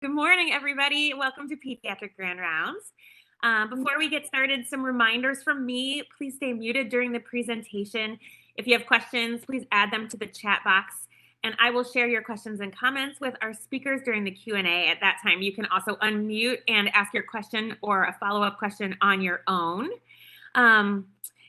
Good morning, everybody. Welcome to Pediatric Grand Rounds. Before we get started, some reminders from me. Please stay muted during the presentation. If you have questions, please add them to the chat box, and I will share your questions and comments with our speakers during the Q&A. At that time, you can also unmute and ask your question or a follow-up question on your own.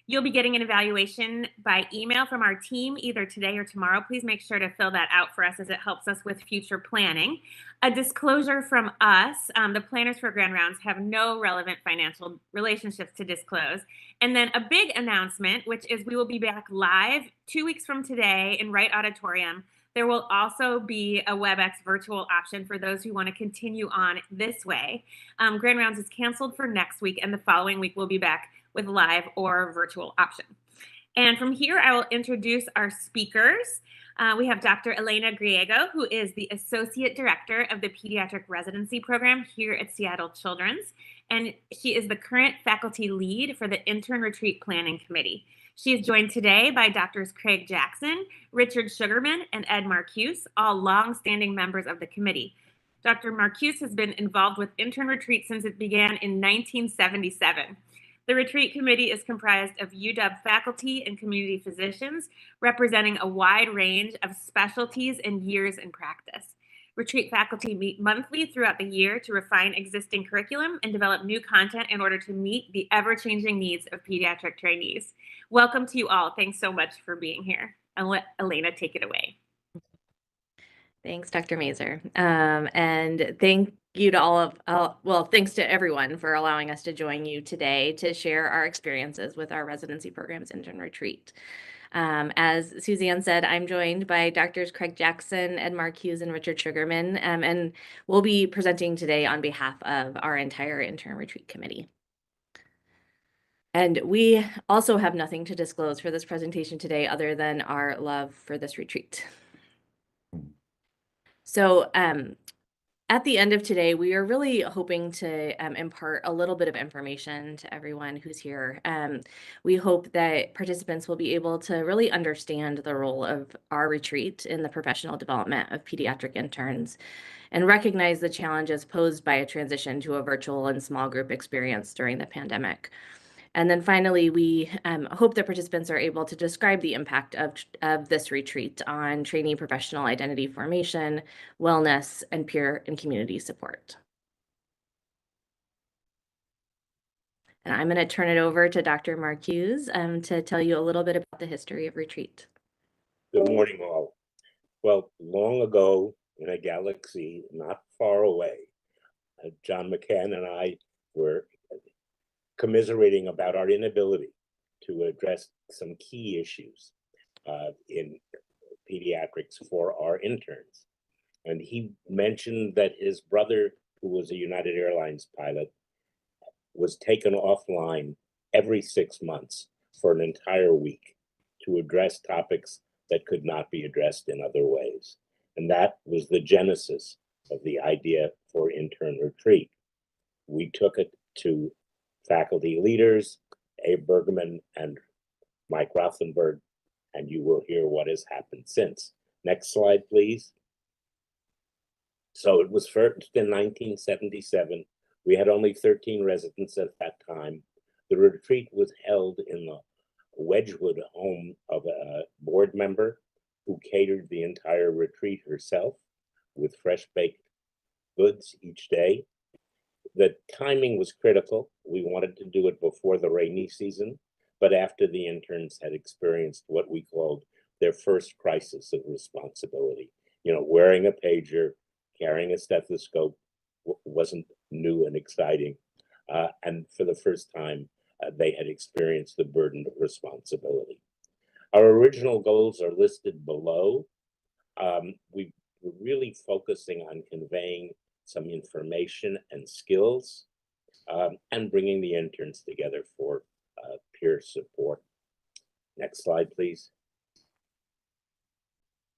You'll be getting an evaluation by email from our team either today or tomorrow. Please make sure to fill that out for us as it helps us with future planning. A disclosure from us, the planners for Grand Rounds have no relevant financial relationships to disclose. And then a big announcement, which is we will be back live 2 weeks from today in Wright Auditorium. There will also be a WebEx virtual option for those who want to continue on this way. Grand Rounds is canceled for next week, and the following week we'll be back with live or virtual option. And from here, I will introduce our speakers. We have Dr. Elena Griego, who is the Associate Director of the Pediatric Residency Program here at Seattle Children's, and she is the current faculty lead for the Intern Retreat Planning Committee. She is joined today by Drs. Craig Jackson, Richard Sugarman, and Ed Marcuse, all long-standing members of the committee. Dr. Marcuse has been involved with Intern Retreat since it began in 1977. The retreat committee is comprised of UW faculty and community physicians representing a wide range of specialties and years in practice. Retreat faculty meet monthly throughout the year to refine existing curriculum and develop new content in order to meet the ever-changing needs of pediatric trainees. Welcome to you all. Thanks so much for being here. I'll let Elena take it away. Thanks, Dr. Mazur. And thank you to thanks to everyone for allowing us to join you today to share our experiences with our residency program's Intern Retreat. As Suzanne said, I'm joined by Drs. Craig Jackson, Ed Marcuse, and Richard Sugarman, and we'll be presenting today on behalf of our entire Intern Retreat Committee. And we also have nothing to disclose for this presentation today other than our love for this retreat. So at the end of today, we are really hoping to impart a little bit of information to everyone who's here. We hope that participants will be able to really understand the role of our retreat in the professional development of pediatric interns and recognize the challenges posed by a transition to a virtual and small group experience during the pandemic. And then finally, we hope that participants are able to describe the impact of this retreat on trainee professional identity formation, wellness, and peer and community support. And I'm going to turn it over to Dr. Marcuse to tell you a little bit about the history of retreat. Good morning, all. Well, long ago in a galaxy not far away, John McCann and I were commiserating about our inability to address some key issues in pediatrics for our interns. And he mentioned that his brother, who was a United Airlines pilot, was taken offline every 6 months for an entire week to address topics that could not be addressed in other ways. And that was the genesis of the idea for Intern Retreat. We took it to faculty leaders, Abe Bergman and Mike Rothenberg, and you will hear what has happened since. Next slide, please. So it was first in 1977. We had only 13 residents at that time. The retreat was held in the Wedgwood home of a board member who catered the entire retreat herself with fresh baked goods each day. The timing was critical. We wanted to do it before the rainy season, but after the interns had experienced what we called their first crisis of responsibility. You know, wearing a pager, carrying a stethoscope wasn't new and exciting. And for the first time, they had experienced the burden of responsibility. Our original goals are listed below. We were really focusing on conveying some information and skills, and bringing the interns together for peer support. Next slide, please.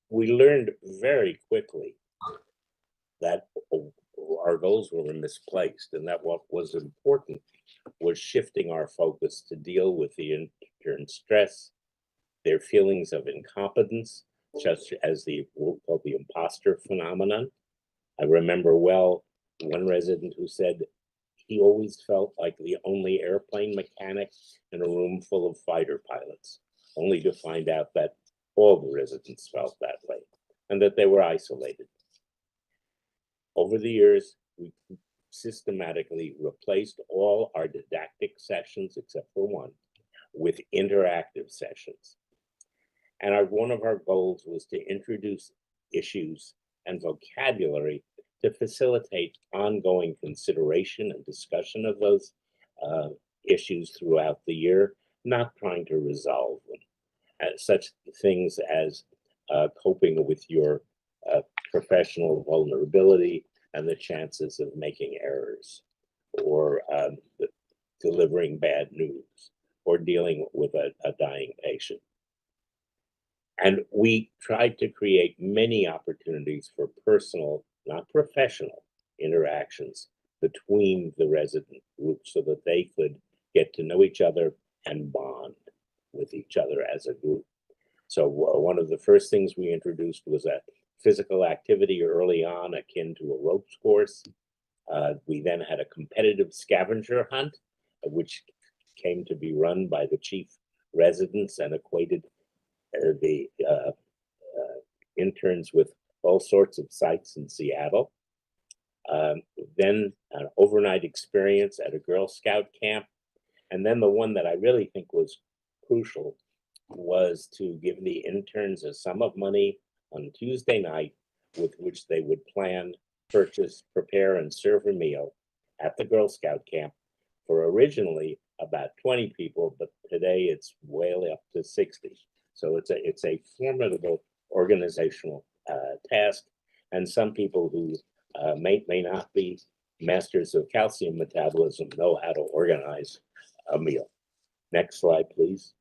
We learned very quickly that our goals were misplaced, and that what was important was shifting our focus to deal with the intern stress, their feelings of incompetence, such as the imposter phenomenon, I remember well one resident who said he always felt like the only airplane mechanic in a room full of fighter pilots, only to find out that all the residents felt that way and that they were isolated. Over the years, we systematically replaced all our didactic sessions, except for one, with interactive sessions. And one of our goals was to introduce issues and vocabulary to facilitate ongoing consideration and discussion of those issues throughout the year, not trying to resolve them. Such things as coping with your professional vulnerability and the chances of making errors, or delivering bad news, or dealing with a dying patient. And we tried to create many opportunities for personal, not professional, interactions between the resident groups so that they could get to know each other and bond with each other as a group. So one of the first things we introduced was a physical activity early on, akin to a ropes course. We then had a competitive scavenger hunt, which came to be run by the chief residents and equated the interns with all sorts of sites in Seattle. Then an overnight experience at a Girl Scout camp. And then the one that I really think was crucial was to give the interns a sum of money on Tuesday night with which they would plan, purchase, prepare, and serve a meal at the Girl Scout camp for originally about 20 people, but today it's way up to 60. So it's a formidable organizational task, and some people who may not be masters of calcium metabolism know how to organize a meal. Next slide, please.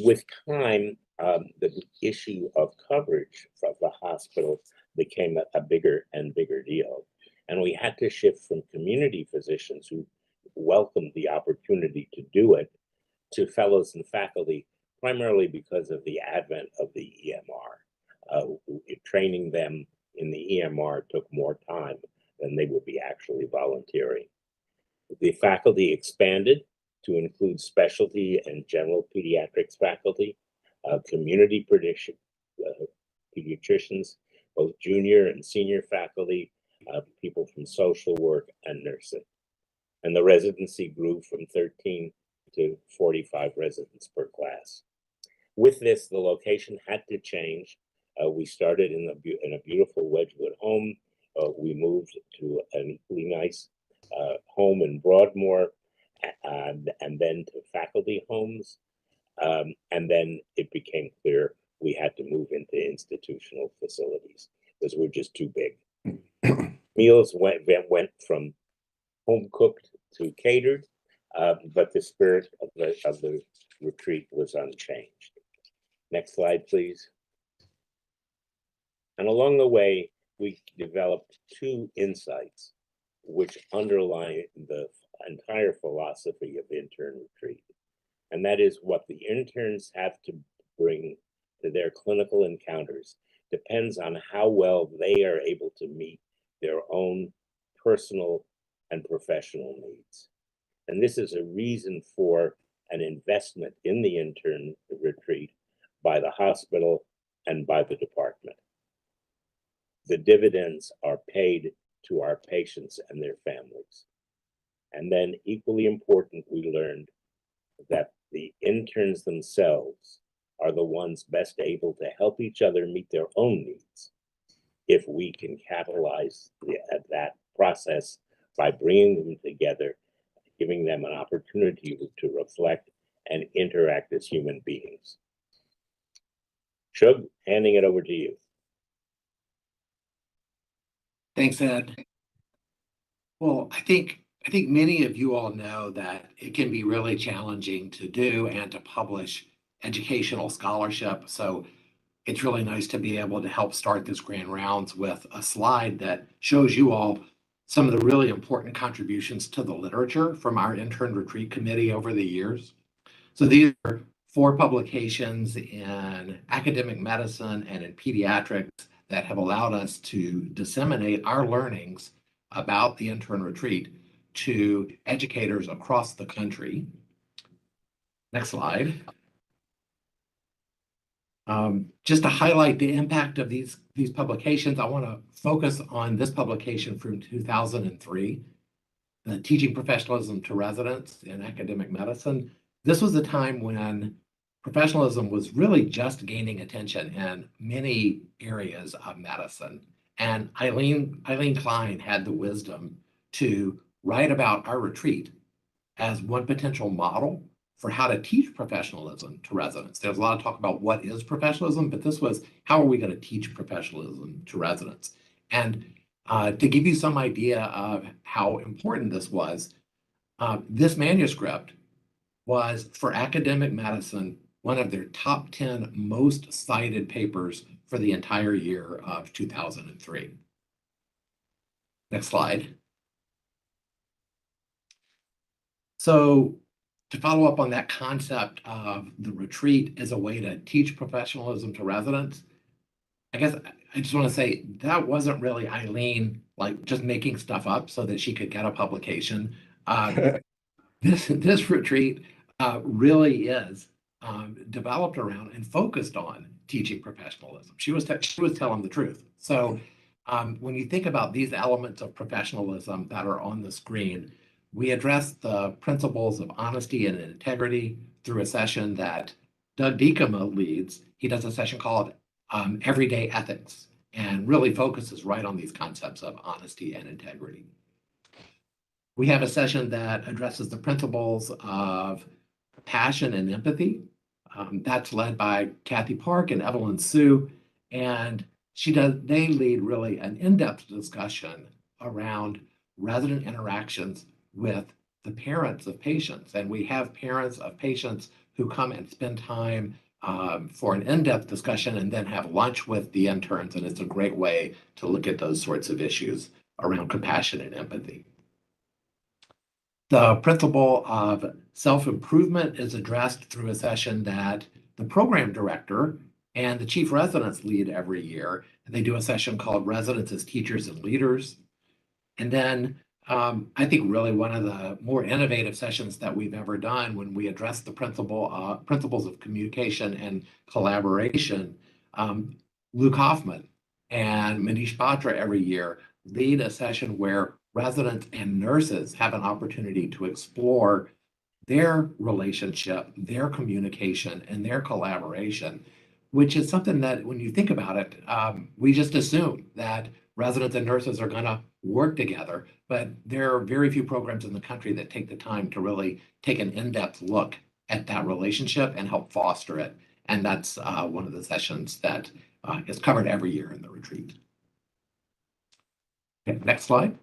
With time, the issue of coverage of the hospital became a bigger and bigger deal. And we had to shift from community physicians who welcomed the opportunity to do it to fellows and faculty, primarily because of the advent of the EMR. Training them in the EMR took more time than they would be actually volunteering. The faculty expanded to include specialty and general pediatrics faculty, community pediatricians, both junior and senior faculty, people from social work and nursing. And the residency grew from 13 to 45 residents per class. With this, the location had to change. We started in a beautiful Wedgwood home. We moved to an equally nice home in Broadmoor, and then to faculty homes. And then it became clear we had to move into institutional facilities because we're just too big. Meals went from home cooked to catered, but the spirit of the retreat was unchanged. Next slide, please. And along the way, we developed two insights which underlie the entire philosophy of intern retreat. And that is what the interns have to bring to their clinical encounters depends on how well they are able to meet their own personal and professional needs. And this is a reason for an investment in the intern retreat by the hospital and by the department. The dividends are paid to our patients and their families. And then equally important, we learned that the interns themselves are the ones best able to help each other meet their own needs if we can catalyze that process by bringing them together, giving them an opportunity to reflect and interact as human beings. Shug, handing it over to you. Thanks, Ed. Well, I think many of you all know that it can be really challenging to do and to publish educational scholarship. So it's really nice to be able to help start this grand rounds with a slide that shows you all some of the really important contributions to the literature from our intern retreat committee over the years. So these are 4 publications in academic medicine and in pediatrics that have allowed us to disseminate our learnings about the intern retreat to educators across the country. Next slide. Just to highlight the impact of these publications, I want to focus on this publication from 2003, the Teaching Professionalism to Residents in Academic Medicine. This was a time when professionalism was really just gaining attention in many areas of medicine. And Eileen Klein had the wisdom to write about our retreat as one potential model for how to teach professionalism to residents. There's a lot of talk about what is professionalism, but this was, how are we going to teach professionalism to residents? And to give you some idea of how important this was, this manuscript was, for academic medicine, one of their top 10 most cited papers for the entire year of 2003. Next slide. So to follow up on that concept of the retreat as a way to teach professionalism to residents, I guess I just want to say that wasn't really Eileen like just making stuff up so that she could get a publication. This retreat really is developed around and focused on teaching professionalism. She was telling the truth. So when you think about these elements of professionalism that are on the screen, we address the principles of honesty and integrity through a session that Doug Deakema leads. He does a session called Everyday Ethics and really focuses right on these concepts of honesty and integrity. We have a session that addresses the principles of passion and empathy. That's led by Kathy Park and Evelyn Sue, and they lead really an in-depth discussion around resident interactions with the parents of patients. And we have parents of patients who come and spend time for an in-depth discussion and then have lunch with the interns. And it's a great way to look at those sorts of issues around compassion and empathy. The principle of self-improvement is addressed through a session that the program director and the chief residents lead every year. And they do a session called Residents as Teachers and Leaders. And then I think really one of the more innovative sessions that we've ever done, when we address the principles of communication and collaboration, Luke Hoffman and Manish Batra every year lead a session where residents and nurses have an opportunity to explore their relationship, their communication, and their collaboration, which is something that when you think about it, we just assume that residents and nurses are going to work together, but there are very few programs in the country that take the time to really take an in-depth look at that relationship and help foster it. And that's one of the sessions that is covered every year in the retreat. Okay, next slide.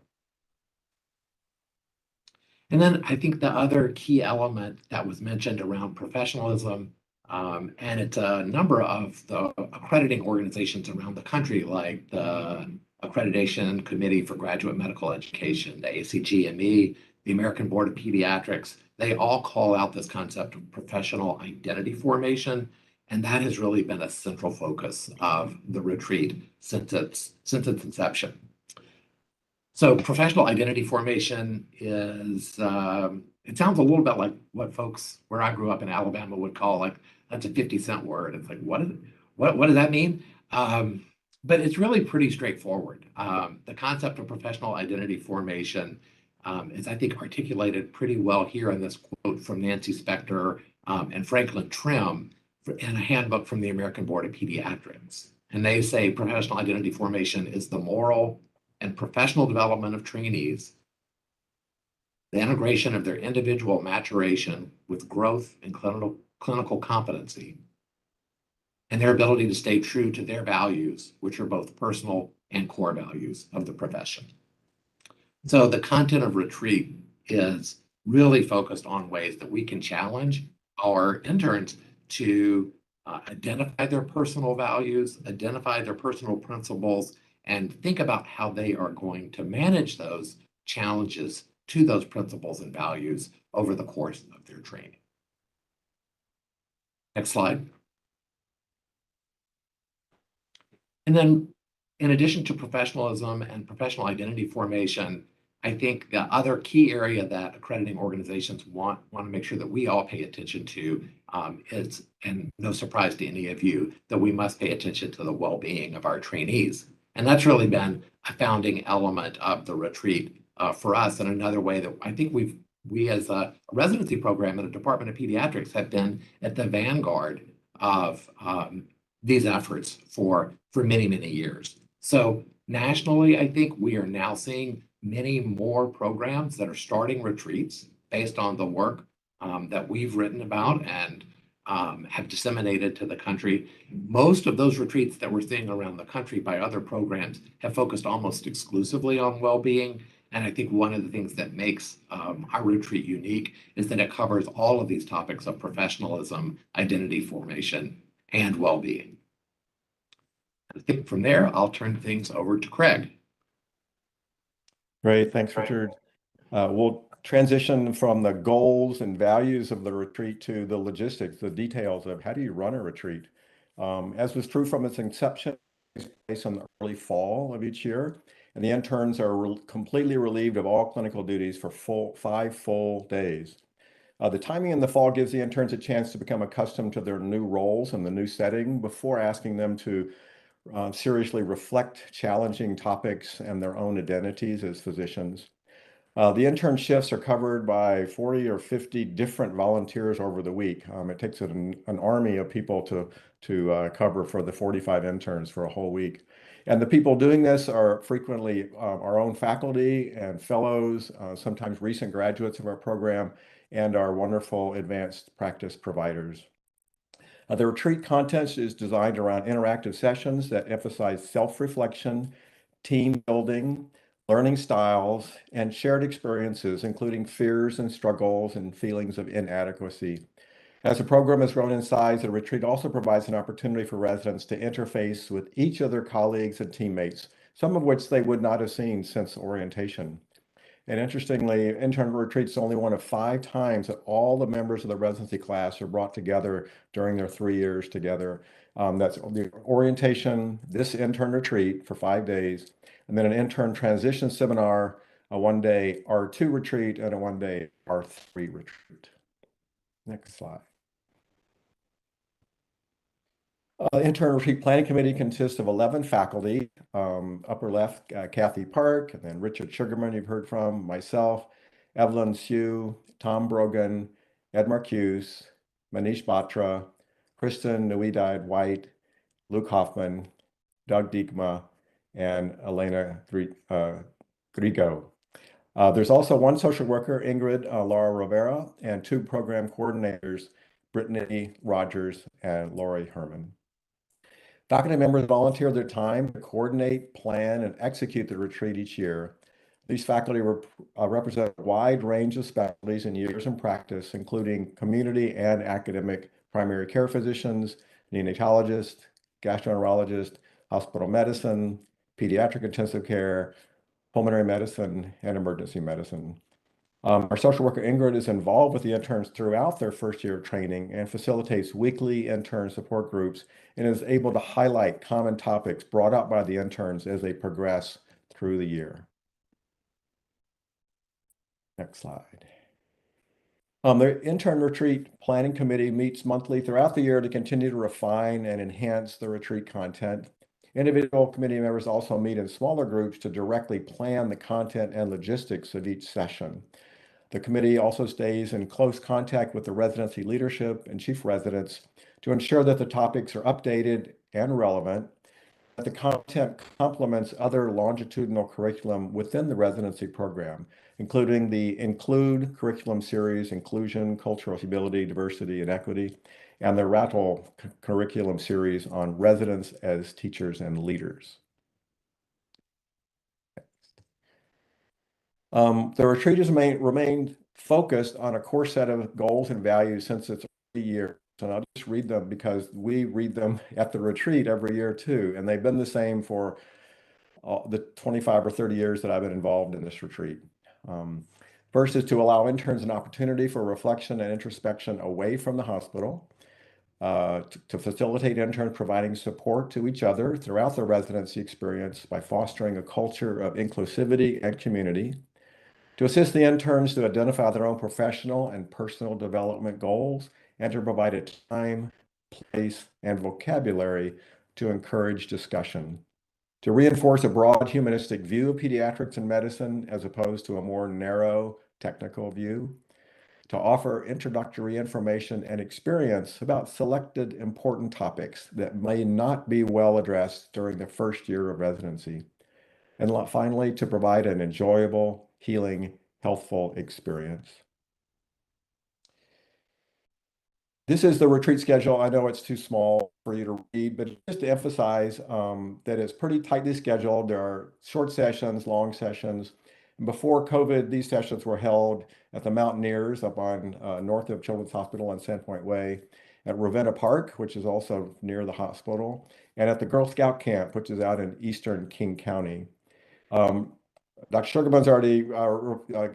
And then I think the other key element that was mentioned around professionalism, and it's a number of the accrediting organizations around the country, like the Accreditation Committee for Graduate Medical Education, the ACGME, the American Board of Pediatrics, they all call out this concept of professional identity formation. And that has really been a central focus of the retreat since its inception. So professional identity formation is, it sounds a little bit like what folks where I grew up in Alabama would call like, that's a 50-cent word. It's like, what does that mean? But it's really pretty straightforward. The concept of professional identity formation is, I think, articulated pretty well here in this quote from Nancy Spector and Franklin Trim in a handbook from the American Board of Pediatrics. And they say professional identity formation is the moral and professional development of trainees, the integration of their individual maturation with growth and clinical competency, and their ability to stay true to their values, which are both personal and core values of the profession. So the content of retreat is really focused on ways that we can challenge our interns to identify their personal values, identify their personal principles, and think about how they are going to manage those challenges to those principles and values over the course of their training. Next slide. And then in addition to professionalism and professional identity formation, I think the other key area that accrediting organizations want to make sure that we all pay attention to is, and no surprise to any of you, that we must pay attention to the well-being of our trainees. And that's really been a founding element of the retreat for us. And another way that I think we as a residency program in the Department of Pediatrics have been at the vanguard of these efforts for many, many years. So nationally, I think we are now seeing many more programs that are starting retreats based on the work that we've written about and have disseminated to the country. Most of those retreats that we're seeing around the country by other programs have focused almost exclusively on well-being. And I think one of the things that makes our retreat unique is that it covers all of these topics of professionalism, identity formation, and well-being. I think from there, I'll turn things over to Craig. Great, thanks, Richard. We'll transition from the goals and values of the retreat to the logistics, the details of how do you run a retreat. As was true from its inception, it's based on the early fall of each year, and the interns are completely relieved of all clinical duties for 5 full days. The timing in the fall gives the interns a chance to become accustomed to their new roles and the new setting before asking them to seriously reflect challenging topics and their own identities as physicians. The intern shifts are covered by 40 or 50 different volunteers over the week. It takes an army of people to cover for the 45 interns for a whole week. And the people doing this are frequently our own faculty and fellows, sometimes recent graduates of our program, and our wonderful advanced practice providers. The retreat content is designed around interactive sessions that emphasize self-reflection, team building, learning styles, and shared experiences, including fears and struggles and feelings of inadequacy. As the program has grown in size, the retreat also provides an opportunity for residents to interface with each of their colleagues and teammates, some of which they would not have seen since orientation. And interestingly, intern retreats is only one of 5 times that all the members of the residency class are brought together during their 3 years together. That's the orientation, this intern retreat for 5 days, and then an intern transition seminar, a 1-day R2 retreat, and a 1-day R3 retreat. Next slide. The intern retreat planning committee consists of 11 faculty. Upper left, Kathy Park, and then Richard Sugarman, you've heard from, myself, Evelyn Sue, Tom Brogan, Ed Marcuse, Manish Batra, Kristen Nguyen White, Luke Hoffman, Doug Diekma, and Elena Grigo. There's also 1 social worker, Ingrid Laura Rivera, and 2 program coordinators, Brittany Rogers and Lori Herman. Faculty members volunteer their time to coordinate, plan, and execute the retreat each year. These faculty represent a wide range of specialties and years in practice, including community and academic primary care physicians, neonatologists, gastroenterologists, hospital medicine, pediatric intensive care, pulmonary medicine, and emergency medicine. Our social worker Ingrid is involved with the interns throughout their first year of training and facilitates weekly intern support groups and is able to highlight common topics brought up by the interns as they progress through the year. Next slide. The intern retreat planning committee meets monthly throughout the year to continue to refine and enhance the retreat content. Individual committee members also meet in smaller groups to directly plan the content and logistics of each session. The committee also stays in close contact with the residency leadership and chief residents to ensure that the topics are updated and relevant, that the content complements other longitudinal curriculum within the residency program, including the Include curriculum series, Inclusion, Cultural Humility, Diversity, and Equity, and the Rattle curriculum series on residents as teachers and leaders. The retreat has remained focused on a core set of goals and values since its early years. And I'll just read them because we read them at the retreat every year too. And they've been the same for the 25 or 30 years that I've been involved in this retreat. First is to allow interns an opportunity for reflection and introspection away from the hospital. to facilitate interns providing support to each other throughout their residency experience by fostering a culture of inclusivity and community, to assist the interns to identify their own professional and personal development goals, and to provide a time, place, and vocabulary to encourage discussion, to reinforce a broad humanistic view of pediatrics and medicine as opposed to a more narrow technical view, to offer introductory information and experience about selected important topics that may not be well addressed during the first year of residency, and finally, to provide an enjoyable, healing, healthful experience. This is the retreat schedule. I know it's too small for you to read, but just to emphasize that it's pretty tightly scheduled. There are short sessions, long sessions. Before COVID, these sessions were held at the Mountaineers up on north of Children's Hospital on Sandpoint Way, at Ravenna Park, which is also near the hospital, and at the Girl Scout Camp, which is out in eastern King County. Dr. Sugarman's already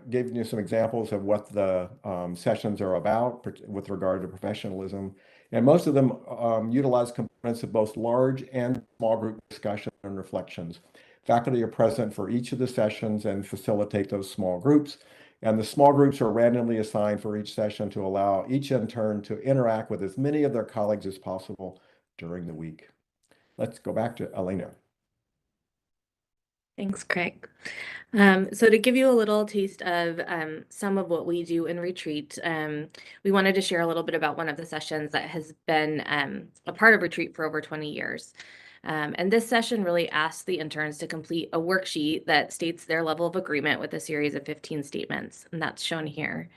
gave you some examples of what the sessions are about with regard to professionalism. And most of them utilize components of both large and small group discussion and reflections. Faculty are present for each of the sessions and facilitate those small groups. And the small groups are randomly assigned for each session to allow each intern to interact with as many of their colleagues as possible during the week. Let's go back to Elena. Thanks, Craig. So to give you a little taste of some of what we do in retreat, we wanted to share a little bit about one of the sessions that has been a part of retreat for over 20 years. And this session really asks the interns to complete a worksheet that states their level of agreement with a series of 15 statements, and that's shown here.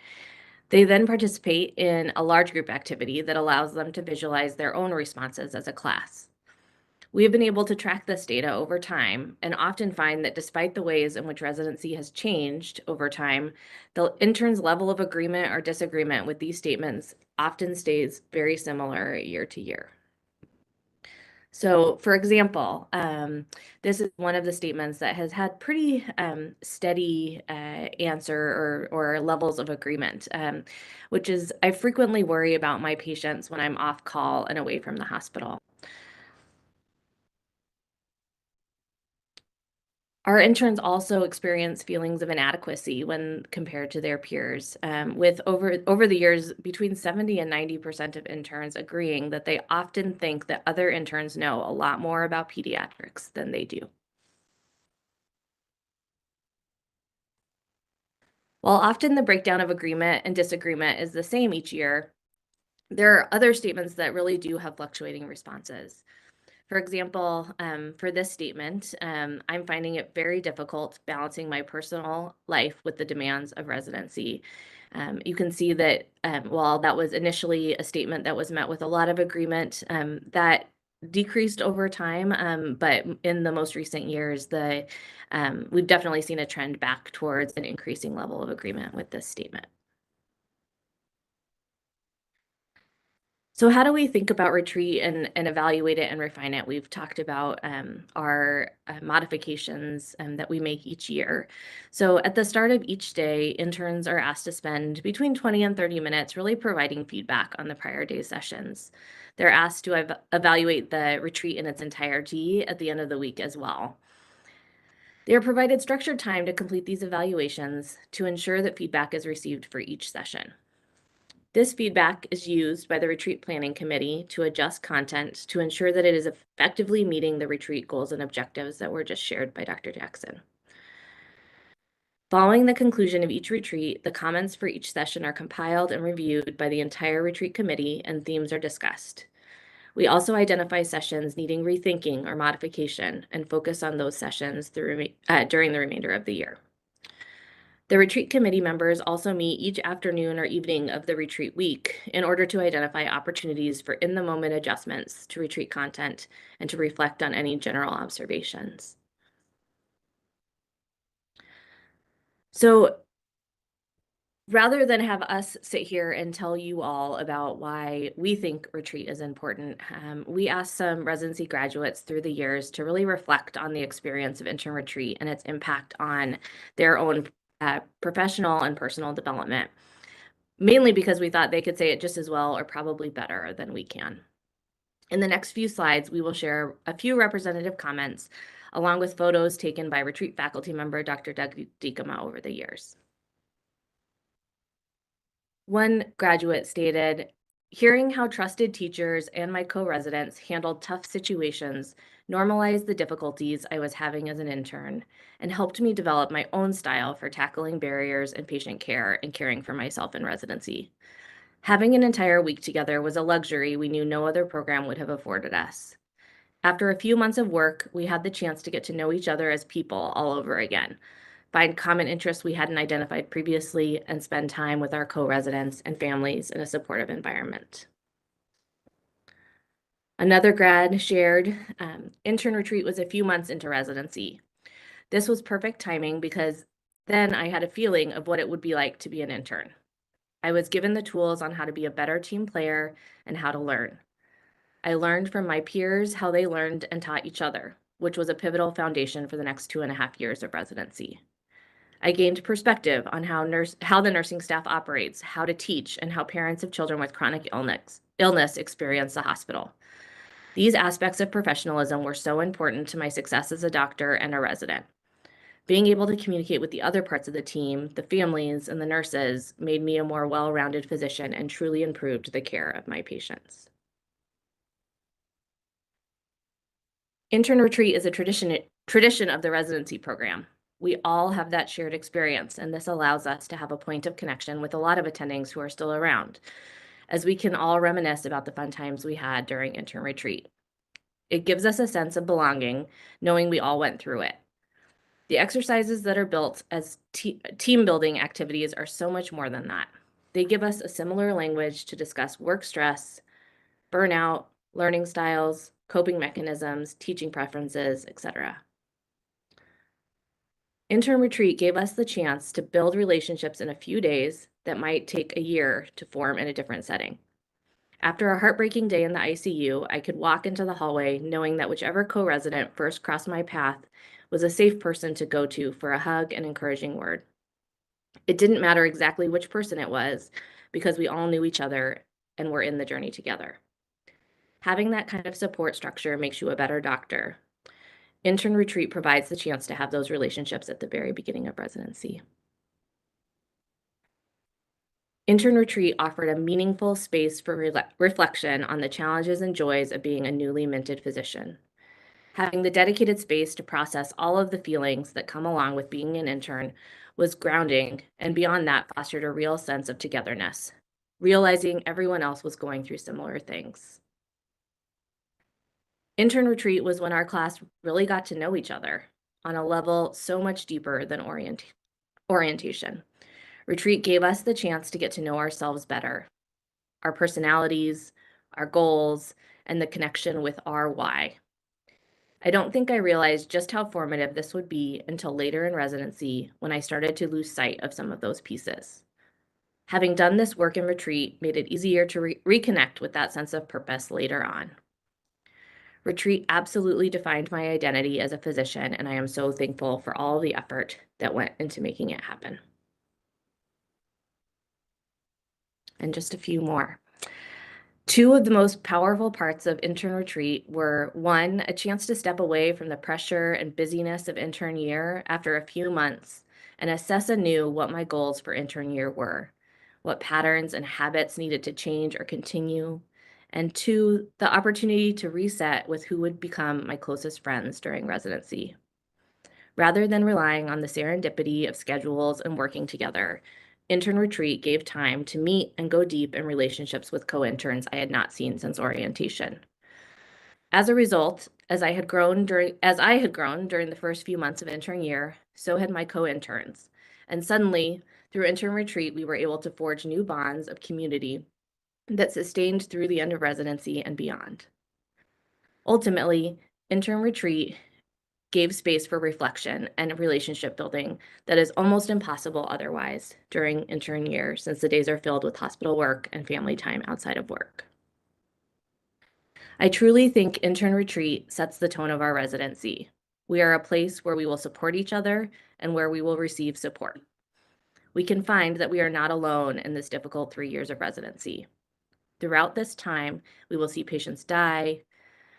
They then participate in a large group activity that allows them to visualize their own responses as a class. We have been able to track this data over time and often find that despite the ways in which residency has changed over time, the intern's level of agreement or disagreement with these statements often stays very similar year to year. So, for example, this is one of the statements that has had pretty steady answer or levels of agreement, which is, I frequently worry about my patients when I'm off call and away from the hospital. Our interns also experience feelings of inadequacy when compared to their peers, with over the years, between 70 and 90% of interns agreeing that they often think that other interns know a lot more about pediatrics than they do. While often the breakdown of agreement and disagreement is the same each year, there are other statements that really do have fluctuating responses. For example, for this statement, I'm finding it very difficult balancing my personal life with the demands of residency. You can see that while that was initially a statement that was met with a lot of agreement, that decreased over time, but in the most recent years, we've definitely seen a trend back towards an increasing level of agreement with this statement. So how do we think about retreat and evaluate it and refine it? We've talked about our modifications that we make each year. So at the start of each day, interns are asked to spend between 20 and 30 minutes really providing feedback on the prior day's sessions. They're asked to evaluate the retreat in its entirety at the end of the week as well. They are provided structured time to complete these evaluations to ensure that feedback is received for each session. This feedback is used by the retreat planning committee to adjust content to ensure that it is effectively meeting the retreat goals and objectives that were just shared by Dr. Jackson. Following the conclusion of each retreat, the comments for each session are compiled and reviewed by the entire retreat committee and themes are discussed. We also identify sessions needing rethinking or modification and focus on those sessions during the remainder of the year. The retreat committee members also meet each afternoon or evening of the retreat week in order to identify opportunities for in-the-moment adjustments to retreat content and to reflect on any general observations. So rather than have us sit here and tell you all about why we think retreat is important, we asked some residency graduates through the years to really reflect on the experience of intern retreat and its impact on their own professional and personal development. mainly because we thought they could say it just as well or probably better than we can. In the next few slides, we will share a few representative comments along with photos taken by retreat faculty member Dr. Doug Diekema over the years. One graduate stated, "Hearing how trusted teachers and my co-residents handled tough situations normalized the difficulties I was having as an intern and helped me develop my own style for tackling barriers in patient care and caring for myself in residency. Having an entire week together was a luxury we knew no other program would have afforded us. After a few months of work, we had the chance to get to know each other as people all over again, find common interests we hadn't identified previously, and spend time with our co-residents and families in a supportive environment." Another grad shared, intern retreat was a few months into residency. This was perfect timing because then I had a feeling of what it would be like to be an intern. I was given the tools on how to be a better team player and how to learn. I learned from my peers how they learned and taught each other, which was a pivotal foundation for the next 2.5 years of residency. I gained perspective on how the nursing staff operates, how to teach, and how parents of children with chronic illness experience the hospital. These aspects of professionalism were so important to my success as a doctor and a resident. Being able to communicate with the other parts of the team, the families, and the nurses made me a more well-rounded physician and truly improved the care of my patients. Intern retreat is a tradition of the residency program. We all have that shared experience, and this allows us to have a point of connection with a lot of attendings who are still around, as we can all reminisce about the fun times we had during intern retreat. It gives us a sense of belonging, knowing we all went through it. The exercises that are built as team building activities are so much more than that. They give us a similar language to discuss work stress, burnout, learning styles, coping mechanisms, teaching preferences, etc. Intern retreat gave us the chance to build relationships in a few days that might take a year to form in a different setting. After a heartbreaking day in the ICU, I could walk into the hallway knowing that whichever co-resident first crossed my path was a safe person to go to for a hug and encouraging word. It didn't matter exactly which person it was because we all knew each other and were in the journey together. Having that kind of support structure makes you a better doctor. Intern retreat provides the chance to have those relationships at the very beginning of residency. Intern retreat offered a meaningful space for reflection on the challenges and joys of being a newly minted physician. Having the dedicated space to process all of the feelings that come along with being an intern was grounding, and beyond that, fostered a real sense of togetherness, realizing everyone else was going through similar things. Intern retreat was when our class really got to know each other on a level so much deeper than orientation. Retreat gave us the chance to get to know ourselves better, our personalities, our goals, and the connection with our why. I don't think I realized just how formative this would be until later in residency when I started to lose sight of some of those pieces. Having done this work in retreat made it easier to reconnect with that sense of purpose later on. Retreat absolutely defined my identity as a physician, and I am so thankful for all the effort that went into making it happen. And just a few more. Two of the most powerful parts of intern retreat were, one, a chance to step away from the pressure and busyness of intern year after a few months and assess anew what my goals for intern year were, what patterns and habits needed to change or continue, and two, the opportunity to reset with who would become my closest friends during residency. Rather than relying on the serendipity of schedules and working together, intern retreat gave time to meet and go deep in relationships with co-interns I had not seen since orientation. As a result, as I had grown during the first few months of intern year, so had my co-interns. And suddenly, through intern retreat, we were able to forge new bonds of community that sustained through the end of residency and beyond. Ultimately, intern retreat gave space for reflection and relationship building that is almost impossible otherwise during intern year, since the days are filled with hospital work and family time outside of work. I truly think intern retreat sets the tone of our residency. We are a place where we will support each other and where we will receive support. we can find that we are not alone in this difficult 3 years of residency. Throughout this time, we will see patients die,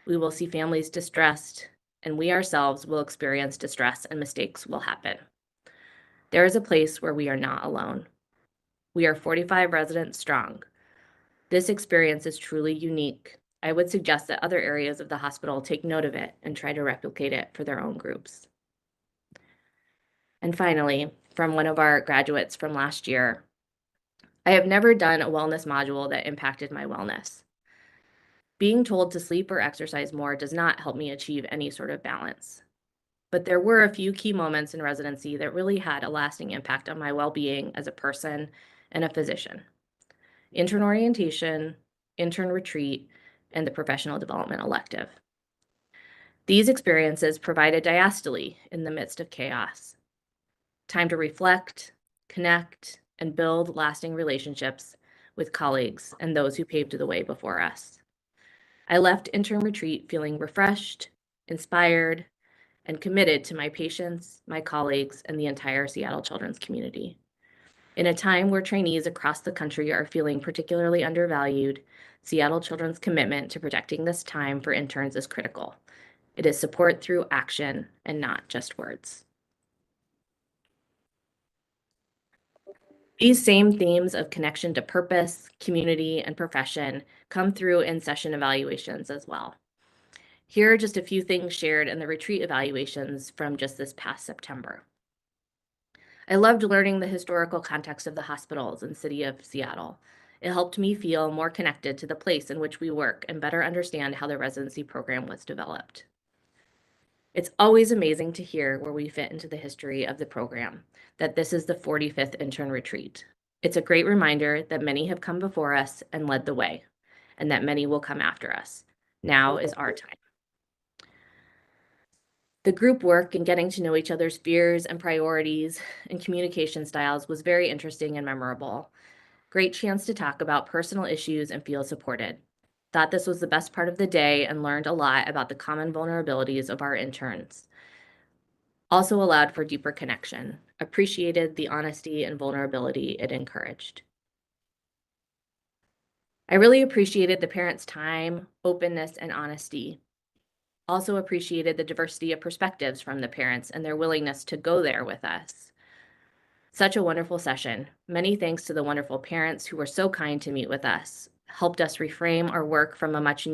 we will see families distressed, and we ourselves will experience distress and mistakes will happen. There is a place where we are not alone. We are 45 residents strong. This experience is truly unique. I would suggest that other areas of the hospital take note of it and try to replicate it for their own groups. And finally, from one of our graduates from last year, I have never done a wellness module that impacted my wellness. Being told to sleep or exercise more does not help me achieve any sort of balance. But there were a few key moments in residency that really had a lasting impact on my well-being as a person and a physician. Intern orientation, intern retreat, and the professional development elective. These experiences provided diastole in the midst of chaos. Time to reflect, connect, and build lasting relationships with colleagues and those who paved the way before us. I left intern retreat feeling refreshed, inspired, and committed to my patients, my colleagues, and the entire Seattle children's community. In a time where trainees across the country are feeling particularly undervalued, Seattle Children's commitment to protecting this time for interns is critical. It is support through action and not just words. These same themes of connection to purpose, community, and profession come through in session evaluations as well. Here are just a few things shared in the retreat evaluations from just this past September. I loved learning the historical context of the hospitals and city of Seattle. It helped me feel more connected to the place in which we work and better understand how the residency program was developed. It's always amazing to hear where we fit into the history of the program, that this is the 45th intern retreat. It's a great reminder that many have come before us and led the way, and that many will come after us. Now is our time. The group work and getting to know each other's fears and priorities and communication styles was very interesting and memorable. Great chance to talk about personal issues and feel supported. Thought this was the best part of the day and learned a lot about the common vulnerabilities of our interns. Also allowed for deeper connection. Appreciated the honesty and vulnerability it encouraged. I really appreciated the parents' time, openness, and honesty. Also appreciated the diversity of perspectives from the parents and their willingness to go there with us. Such a wonderful session. Many thanks to the wonderful parents who were so kind to meet with us, helped us reframe our work from a much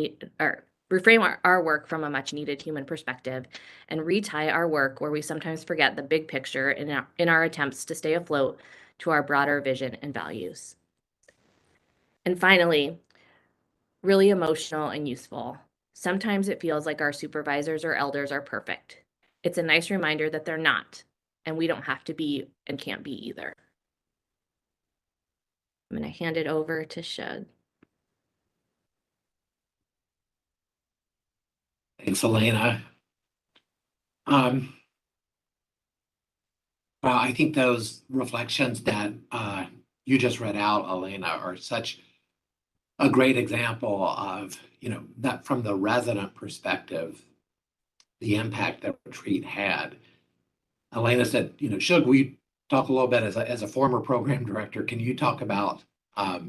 needed human perspective, and retie our work where we sometimes forget the big picture in our attempts to stay afloat to our broader vision and values. And finally, really emotional and useful. Sometimes it feels like our supervisors or elders are perfect. It's a nice reminder that they're not, and we don't have to be and can't be either. I'm going to hand it over to Shug. Thanks, Elena. Well, I think those reflections that you just read out, Elena, are such a great example of, that from the resident perspective, the impact that retreat had. Elena said, should we talk a little bit as a former program director, can you talk about a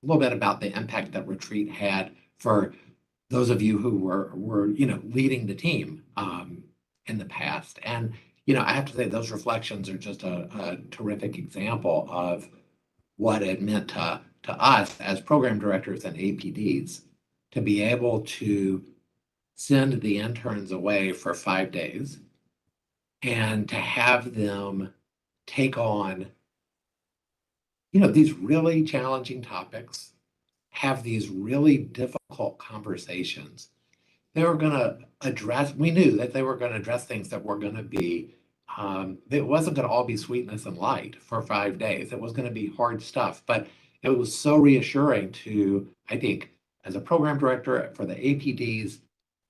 little bit about the impact that retreat had for those of you who were leading the team in the past? And, I have to say those reflections are just a terrific example of what it meant to us as program directors and APDs to be able to send the interns away for 5 days and to have them take on, these really challenging topics, have these really difficult conversations. They were going to address, we knew that they were going to address things that were going to be, it wasn't going to all be sweetness and light for 5 days. It was going to be hard stuff, but it was so reassuring to, I think, as a program director for the APDs,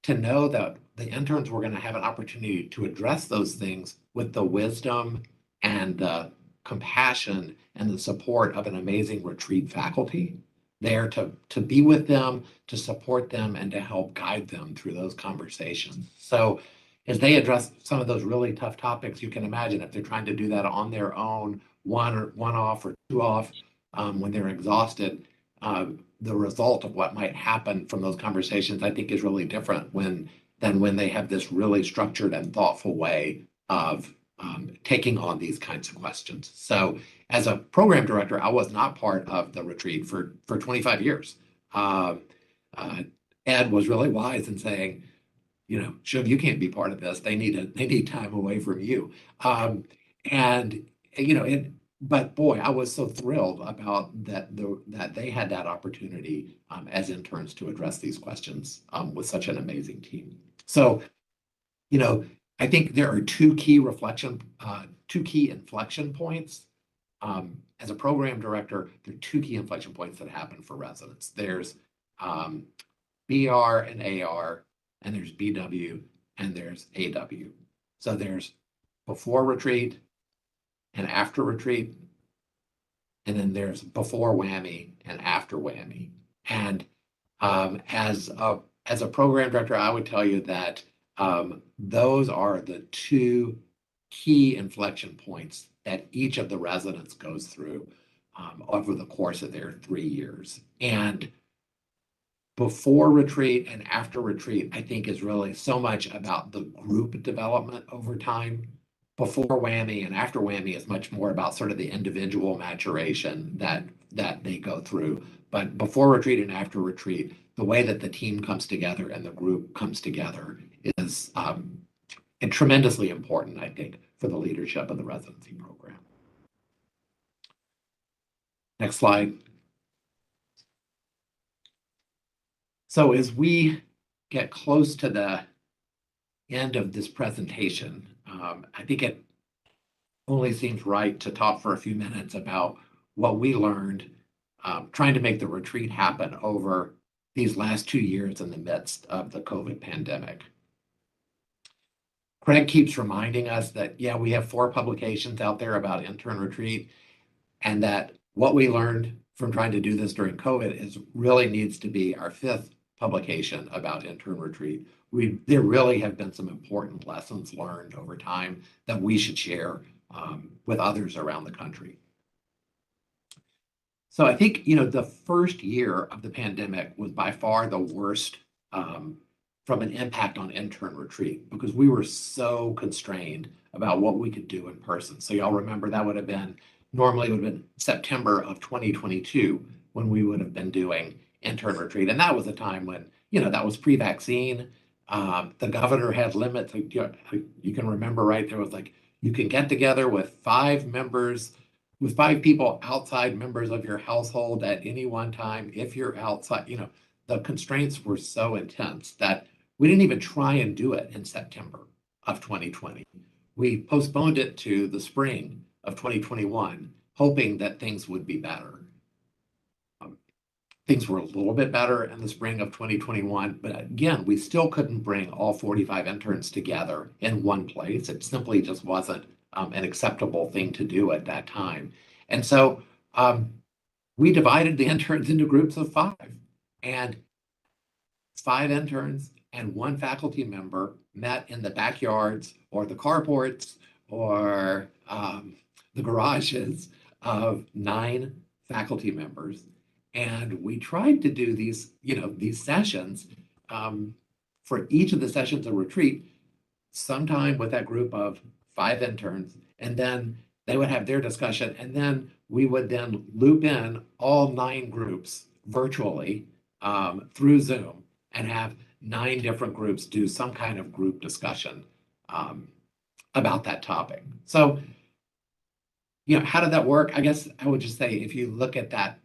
to know that the interns were going to have an opportunity to address those things with the wisdom and the compassion and the support of an amazing retreat faculty there to be with them, to support them, and to help guide them through those conversations. So, as they address some of those really tough topics, you can imagine if they're trying to do that on their own, one off or two off, when they're exhausted, the result of what might happen from those conversations, I think, is really different than when they have this really structured and thoughtful way of taking on these kinds of questions. So as a program director, I was not part of the retreat for 25 years. Ed was really wise in saying, Shiv, you can't be part of this. They need time away from you. But boy, I was so thrilled about that they had that opportunity as interns to address these questions with such an amazing team. So, I think there are two key inflection points. As a program director, there are two key inflection points that happen for residents. There's BR and AR, and there's BW, and there's AW. So there's before retreat and after retreat, and then there's before whammy and after whammy. And as a program director, I would tell you that those are the two key inflection points that each of the residents goes through over the course of their 3 years. And before retreat and after retreat, I think, is really so much about the group development over time. Before whammy and after whammy is much more about sort of the individual maturation that they go through. But before retreat and after retreat, the way that the team comes together and the group comes together is tremendously important, I think, for the leadership of the residency program. Next slide. So as we get close to the end of this presentation, I think it only seems right to talk for a few minutes about what we learned trying to make the retreat happen over these last 2 years in the midst of the COVID pandemic. Craig keeps reminding us that, yeah, we have 4 publications out there about intern retreat, and that what we learned from trying to do this during COVID really needs to be our 5th publication about intern retreat. There really have been some important lessons learned over time that we should share with others around the country. So I think, the first year of the pandemic was by far the worst from an impact on intern retreat, because we were so constrained about what we could do in person. So y'all remember that normally it would have been September of 2022 when we would have been doing intern retreat. And that was a time when, that was pre-vaccine. The governor had limits. You can remember, right? There was you can get together with 5 people outside members of your household at any one time. If you're outside, the constraints were so intense that we didn't even try and do it in September of 2020. We postponed it to the spring of 2021, hoping that things would be better. Things were a little bit better in the spring of 2021, but again, we still couldn't bring all 45 interns together in one place. It simply just wasn't an acceptable thing to do at that time. And so we divided the interns into groups of 5, and 5 interns and 1 faculty member met in the backyards or the carports or the garages of 9 faculty members. And we tried to do these sessions for each of the sessions of retreat, sometime with that group of 5 interns, and then they would have their discussion, and then we would then loop in all 9 groups virtually through Zoom and have 9 different groups do some kind of group discussion about that topic. So, how did that work? I guess I would just say, if you look at that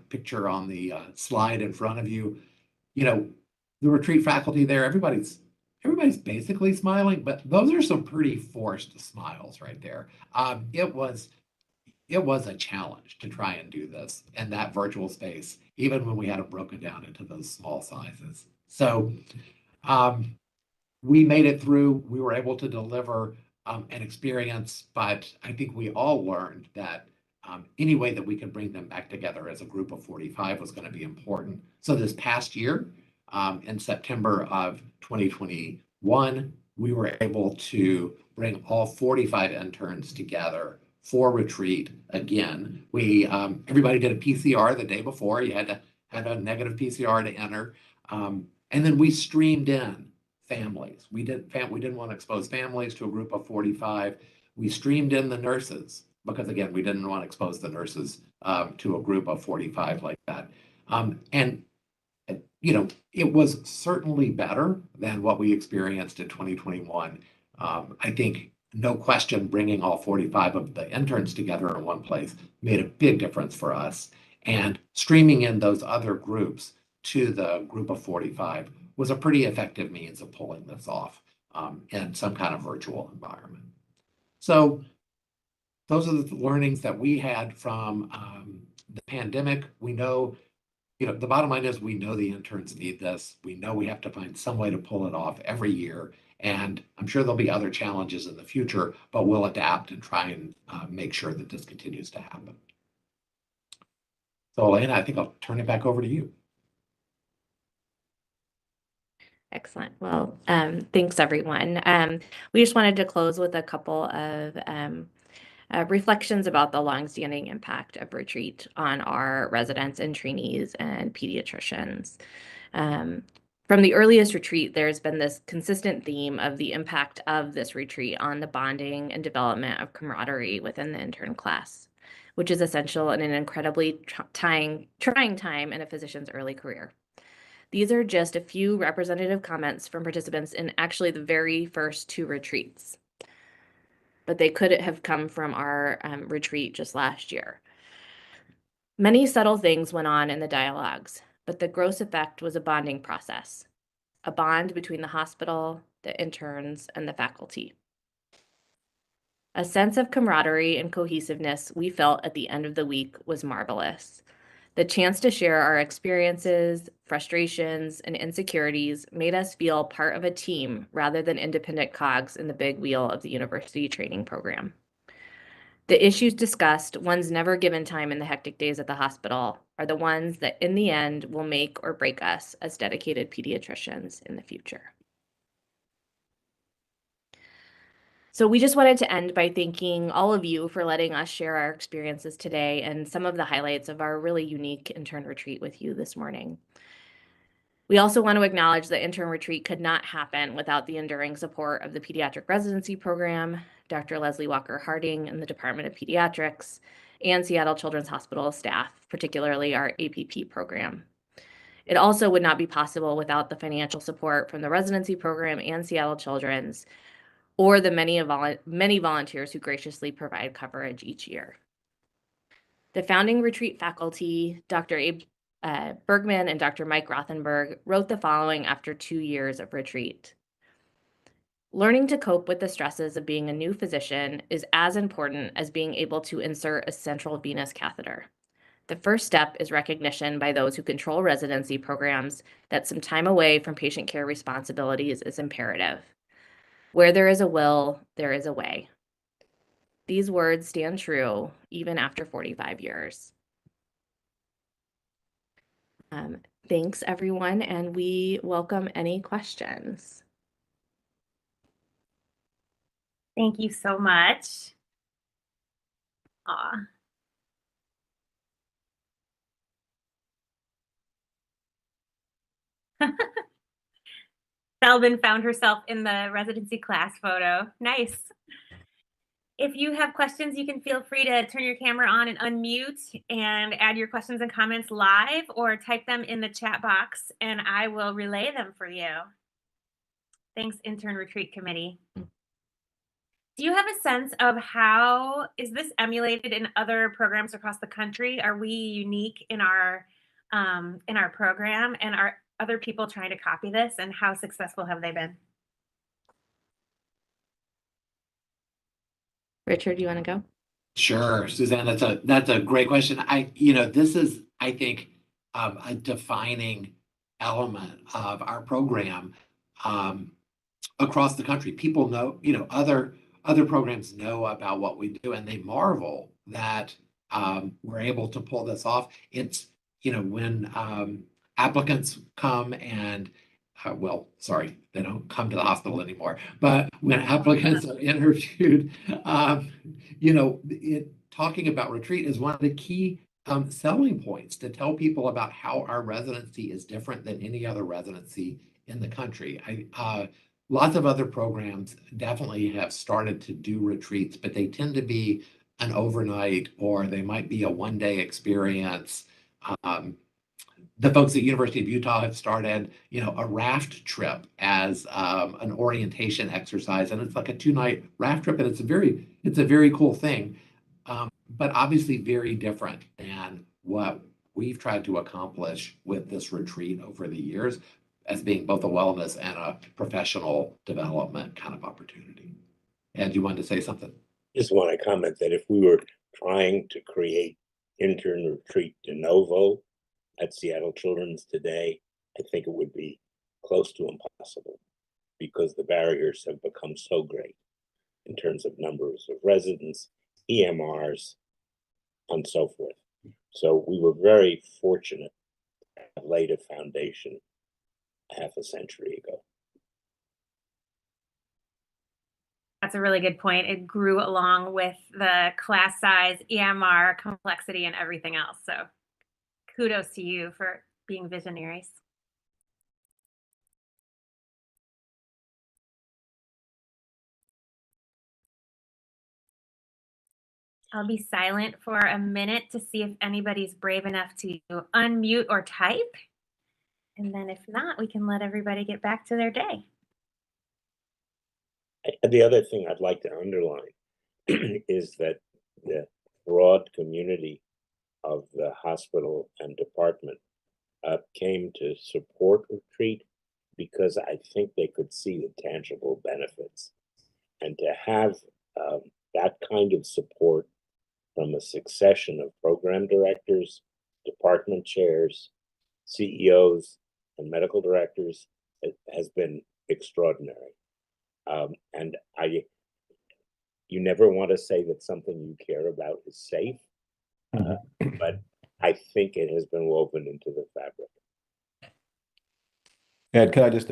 picture on the slide in front of you, the retreat faculty there, everybody's basically smiling, but those are some pretty forced smiles right there. It was a challenge to try and do this in that virtual space, even when we had it broken down into those small sizes. So we made it through. We were able to deliver an experience, but I think we all learned that any way that we could bring them back together as a group of 45 was going to be important. So this past year, in September of 2021, we were able to bring all 45 interns together for retreat again. We everybody did a PCR the day before. You had to have a negative PCR to enter. And then we streamed in families. We didn't want to expose families to a group of 45. We streamed in the nurses because, again, we didn't want to expose the nurses to a group of 45 like that. And it was certainly better than what we experienced in 2021. I think, no question, bringing all 45 of the interns together in one place made a big difference for us. And streaming in those other groups to the group of 45 was a pretty effective means of pulling this off in some kind of virtual environment. So those are the learnings that we had from the pandemic. We know, the bottom line is we know the interns need this. We know we have to find some way to pull it off every year. And I'm sure there'll be other challenges in the future, but we'll adapt and try and make sure that this continues to happen. So, Elena, I think I'll turn it back over to you. Excellent. Well, thanks everyone. We just wanted to close with a couple of reflections about the longstanding impact of retreat on our residents and trainees and pediatricians. From the earliest retreat, there's been this consistent theme of the impact of this retreat on the bonding and development of camaraderie within the intern class, which is essential in an incredibly trying time in a physician's early career. These are just a few representative comments from participants in actually the very first 2 retreats, but they could have come from our retreat just last year. Many subtle things went on in the dialogues, but the gross effect was a bonding process, a bond between the hospital, the interns, and the faculty. A sense of camaraderie and cohesiveness we felt at the end of the week was marvelous. The chance to share our experiences, frustrations, and insecurities made us feel part of a team rather than independent cogs in the big wheel of the university training program. The issues discussed, ones never given time in the hectic days at the hospital, are the ones that in the end will make or break us as dedicated pediatricians in the future. So we just wanted to end by thanking all of you for letting us share our experiences today and some of the highlights of our really unique intern retreat with you this morning. We also want to acknowledge that intern retreat could not happen without the enduring support of the Pediatric Residency Program, Dr. Leslie Walker Harding in the Department of Pediatrics, and Seattle Children's Hospital staff, particularly our APP program. It also would not be possible without the financial support from the residency program and Seattle Children's, or the many volunteers who graciously provide coverage each year. The founding retreat faculty, Dr. Abe Bergman and Dr. Mike Rothenberg, wrote the following after 2 years of retreat. Learning to cope with the stresses of being a new physician is as important as being able to insert a central venous catheter. The first step is recognition by those who control residency programs that some time away from patient care responsibilities is imperative. Where there is a will, there is a way. These words stand true even after 45 years. Thanks, everyone, and we welcome any questions. Thank you so much. Aw. Selvin found herself in the residency class photo. Nice. If you have questions, you can feel free to turn your camera on and unmute and add your questions and comments live or type them in the chat box and I will relay them for you. Thanks, Intern Retreat Committee. Do you have a sense of how is this emulated in other programs across the country? Are we unique in our program, and are other people trying to copy this, and how successful have they been? Richard, do you want to go? Sure, Suzanne, that's a great question. This is, I think, a defining element of our program across the country. People know, other programs know about what we do, and they marvel that we're able to pull this off. It's, when applicants come and well, sorry, they don't come to the hospital anymore, but when applicants are interviewed, talking about retreat is one of the key selling points to tell people about how our residency is different than any other residency in the country. Lots of other programs definitely have started to do retreats, but they tend to be an overnight, or they might be a one-day experience. The folks at University of Utah have started, a raft trip as an orientation exercise, and it's like a 2-night raft trip, and it's a very cool thing, but obviously very different than what we've tried to accomplish with this retreat over the years, as being both a wellness and a professional development kind of opportunity. And you wanted to say something? Just want to comment that if we were trying to create intern retreat de novo at Seattle Children's today, I think it would be close to impossible, because the barriers have become so great in terms of numbers of residents, EMRs, and so forth. So we were very fortunate to have laid a foundation half a century ago. That's a really good point. It grew along with the class size, EMR, complexity, and everything else. So kudos to you for being visionaries. I'll be silent for a minute to see if anybody's brave enough to unmute or type. And then if not, we can let everybody get back to their day. The other thing I'd like to underline is that the broad community of the hospital and department came to support retreat because I think they could see the tangible benefits. And to have that kind of support from a succession of program directors, department chairs, CEOs, and medical directors has been extraordinary. And you never want to say that something you care about is safe, but I think it has been woven into the fabric. Ed, can I just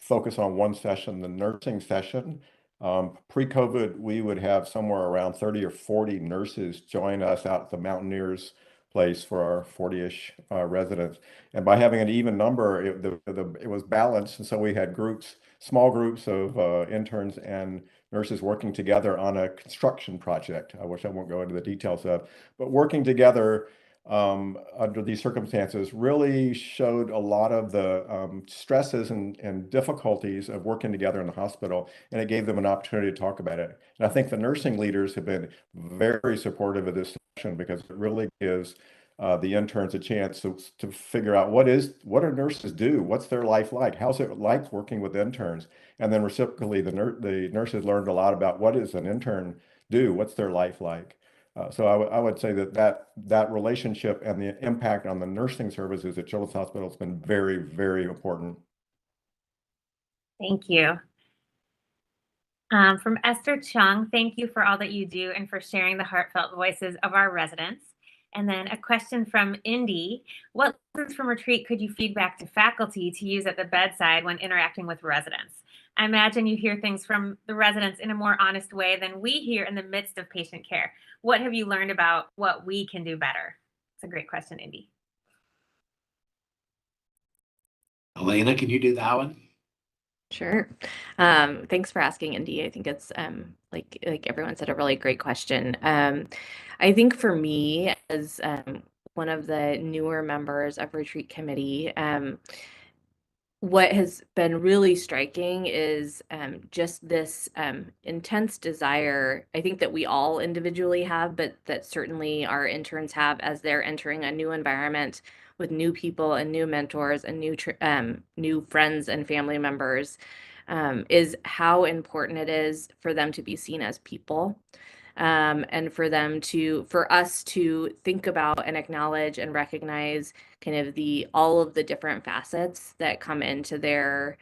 focus on one session, the nursing session? Pre-COVID, we would have somewhere around 30 or 40 nurses join us out at the Mountaineers place for our 40-ish residents. And by having an even number, it was balanced. And so we had small groups of interns and nurses working together on a construction project, which I won't go into the details of, but working together under these circumstances really showed a lot of the stresses and difficulties of working together in the hospital, and it gave them an opportunity to talk about it. And I think the nursing leaders have been very supportive of this session, because it really gives the interns a chance to figure out what do nurses do? What's their life like? How's it like working with interns? And then reciprocally, the nurses learned a lot about what does an intern do? What's their life like? So I would say that relationship and the impact on the nursing services at Children's Hospital has been very, very important. Thank you. From Esther Chung, thank you for all that you do and for sharing the heartfelt voices of our residents. And then a question from Indy: what lessons from retreat could you feed back to faculty to use at the bedside when interacting with residents? I imagine you hear things from the residents in a more honest way than we hear in the midst of patient care. What have you learned about what we can do better? It's a great question, Indy. Elena, can you do that one? Sure. Thanks for asking, Indy. I think it's like everyone said, a really great question. I think for me, as one of the newer members of Retreat Committee, what has been really striking is just this intense desire, I think that we all individually have, but that certainly our interns have as they're entering a new environment with new people and new mentors and new friends and family members, is how important it is for them to be seen as people. And for us to think about and acknowledge and recognize kind of all of the different facets that come into their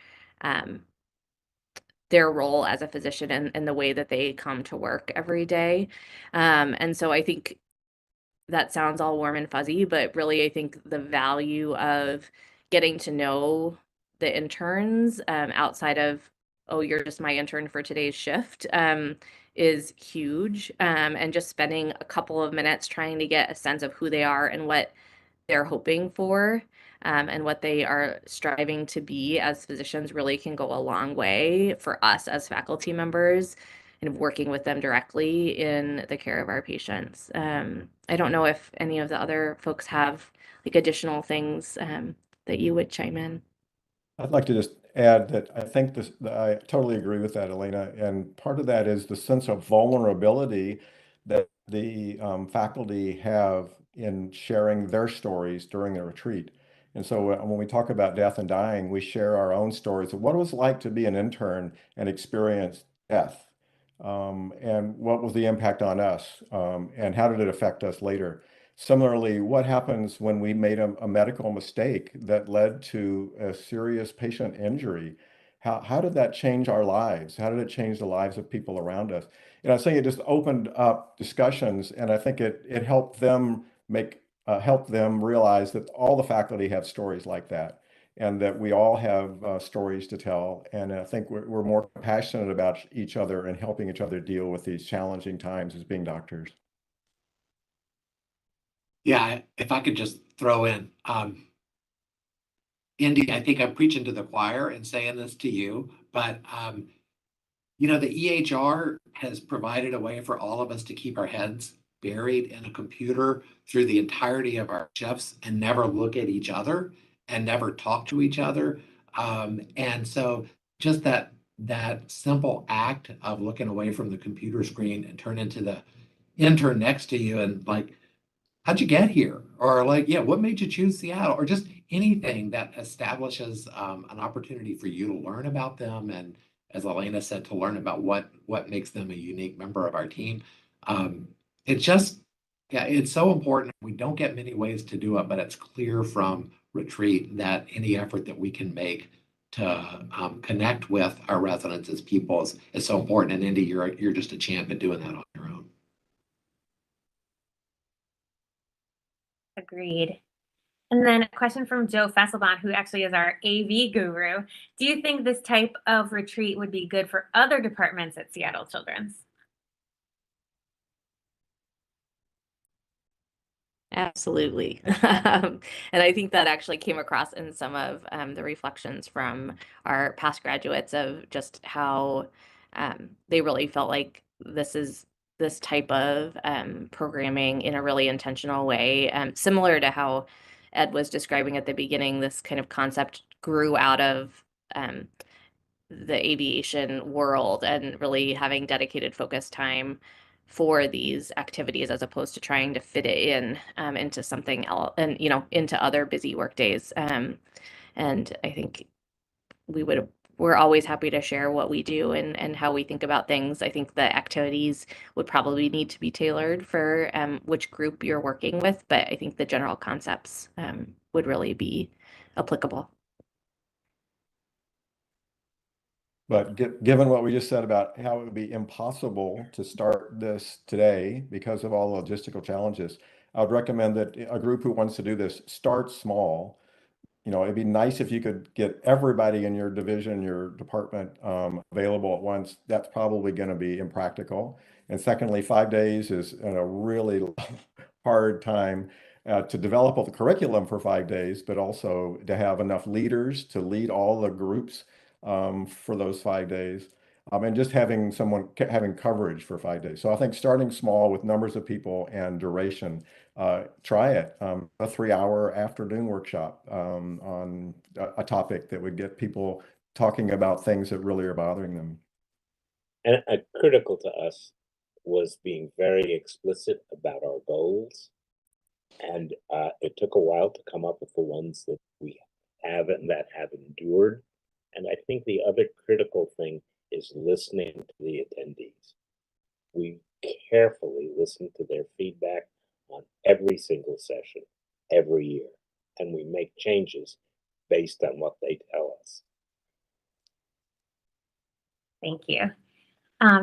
role as a physician and the way that they come to work every day. And so I think that sounds all warm and fuzzy, but really I think the value of getting to know the interns outside of, oh, you're just my intern for today's shift, is huge. And just spending a couple of minutes trying to get a sense of who they are and what they're hoping for, and what they are striving to be as physicians really can go a long way for us as faculty members and working with them directly in the care of our patients. I don't know if any of the other folks have like additional things that you would chime in. I'd like to just add that I think I totally agree with that, Elena. And part of that is the sense of vulnerability that the faculty have in sharing their stories during the retreat. And so when we talk about death and dying, we share our own stories of what it was like to be an intern and experience death. And what was the impact on us? And how did it affect us later? Similarly, what happens when we made a medical mistake that led to a serious patient injury? How did that change our lives? How did it change the lives of people around us? And I think it just opened up discussions, and I think it helped them help them realize that all the faculty have stories like that, and that we all have stories to tell. And I think we're more passionate about each other and helping each other deal with these challenging times as being doctors. Yeah, if I could just throw in, Indy, I think I'm preaching to the choir and saying this to you, but the EHR has provided a way for all of us to keep our heads buried in a computer through the entirety of our shifts and never look at each other and never talk to each other. And so just that simple act of looking away from the computer screen and turn into the intern next to you and like, how'd you get here? Or like, yeah, what made you choose Seattle? Or just anything that establishes an opportunity for you to learn about them. And as Elena said, to learn about what makes them a unique member of our team. It's just, yeah, it's so important. We don't get many ways to do it, but it's clear from retreat that any effort that we can make to connect with our residents as people is so important. And Indy, you're just a champ at doing that on your own. Agreed. And then a question from Joe Fesselbaum, who actually is our AV guru. Do you think this type of retreat would be good for other departments at Seattle Children's? Absolutely. And I think that actually came across in some of the reflections from our past graduates of just how they really felt like this type of programming in a really intentional way, similar to how Ed was describing at the beginning. This kind of concept grew out of the aviation world and really having dedicated focus time for these activities as opposed to trying to fit it in into something else and into other busy work days. And I think we're always happy to share what we do and how we think about things. I think the activities would probably need to be tailored for which group you're working with, but I think the general concepts would really be applicable. But given what we just said about how it would be impossible to start this today because of all the logistical challenges, I would recommend that a group who wants to do this start small. It'd be nice if you could get everybody in your division, your department available at once. That's probably going to be impractical. And secondly, 5 days is a really hard time to develop the curriculum for 5 days, but also to have enough leaders to lead all the groups for those 5 days. And just having having coverage for 5 days. So I think starting small with numbers of people and duration, try it. A 3-hour afternoon workshop on a topic that would get people talking about things that really are bothering them. And critical to us was being very explicit about our goals. And it took a while to come up with the ones that we have and that have endured. And I think the other critical thing is listening to the attendees. We carefully listen to their feedback on every single session, every year, and we make changes based on what they tell us. Thank you.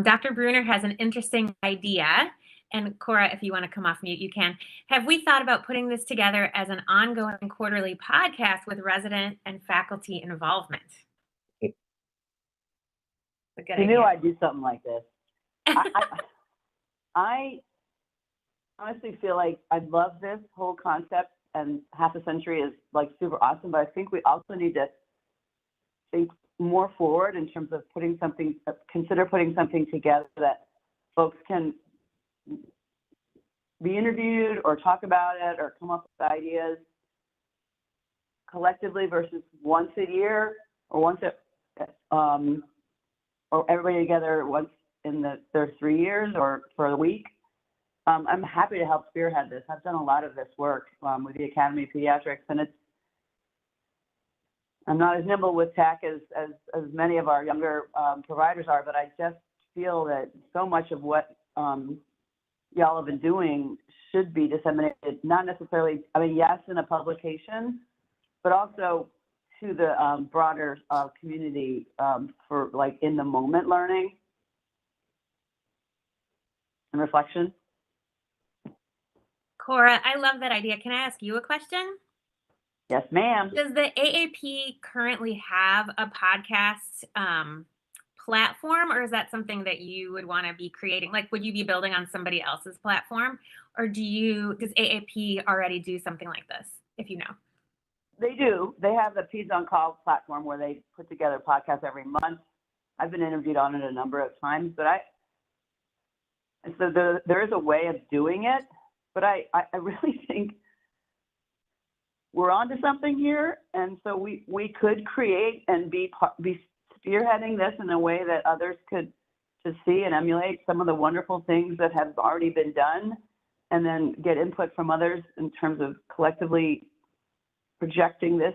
Dr. Bruner has an interesting idea. And Cora, if you want to come off mute, you can. Have we thought about putting this together as an ongoing quarterly podcast with resident and faculty involvement? It's a good You idea. knew I'd do something like this. I honestly feel like I love this whole concept, and half a century is like super awesome, but I think we also need to think more forward in terms of consider putting something together that folks can be interviewed or talk about it or come up with ideas collectively versus once a year or or everybody together once in their 3 years or for a week. I'm happy to help spearhead this. I've done a lot of this work with the Academy of Pediatrics, and I'm not as nimble with tech as many of our younger providers are, but I just feel that so much of what y'all have been doing should be disseminated, not necessarily, yes, in a publication, but also to the broader community for like in the moment learning and reflection. Cora, I love that idea. Can I ask you a question? Yes, ma'am. Does the AAP currently have a podcast platform, or is that something that you would want to be creating? Like, would you be building on somebody else's platform, or does AAP already do something like this, if you know? They do. They have the Peds on Call platform where they put together podcasts every month. I've been interviewed on it a number of times, so there is a way of doing it, but I really think we're onto something here, and so we could create and be spearheading this in a way that others could to see and emulate some of the wonderful things that have already been done, and then get input from others in terms of collectively projecting this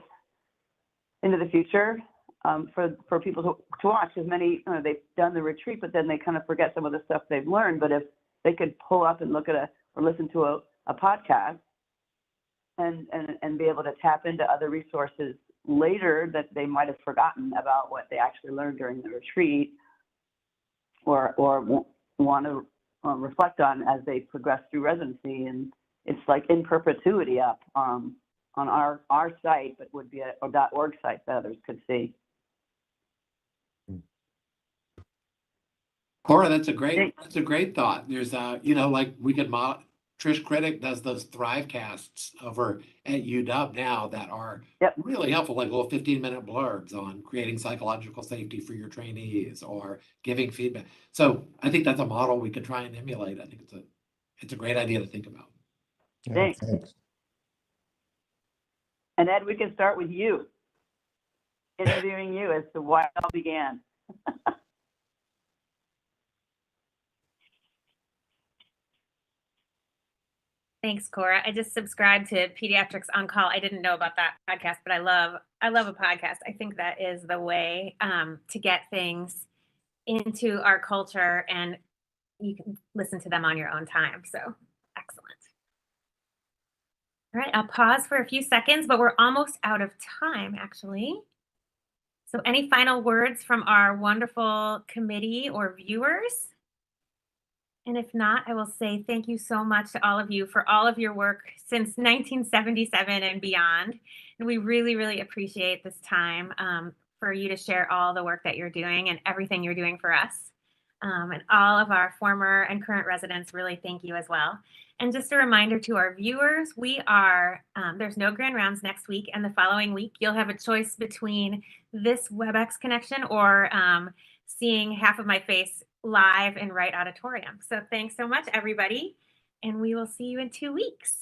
into the future for people to watch. As many, they've done the retreat, but then they kind of forget some of the stuff they've learned. But if they could pull up and look at or listen to a podcast and be able to tap into other resources later that they might have forgotten about what they actually learned during the retreat, or want to reflect on as they progress through residency. And it's like in perpetuity up on our site, but would be a .org site that others could see. Cora, that's a great thought. There's like we could Trish Critic does those Thrivecasts over at UW now that are really helpful, like little 15-minute blurbs on creating psychological safety for your trainees or giving feedback. So I think that's a model we could try and emulate. I think it's a great idea to think about. Yeah, Thanks. And Ed, we can start with you, interviewing you as to why it all began. Thanks, Cora. I just subscribed to Pediatrics on Call. I didn't know about that podcast, but I love a podcast. I think that is the way to get things into our culture, and you can listen to them on your own time. So excellent. All right, I'll pause for a few seconds, but we're almost out of time, actually. So any final words from our wonderful committee or viewers? And if not, I will say thank you so much to all of you for all of your work since 1977 and beyond. And we really, really appreciate this time for you to share all the work that you're doing and everything you're doing for us. And all of our former and current residents really thank you as well. And just a reminder to our viewers, there's no grand rounds next week, and the following week you'll have a choice between this WebEx connection or seeing half of my face live in Wright Auditorium. So thanks so much, everybody, and we will see you in 2 weeks.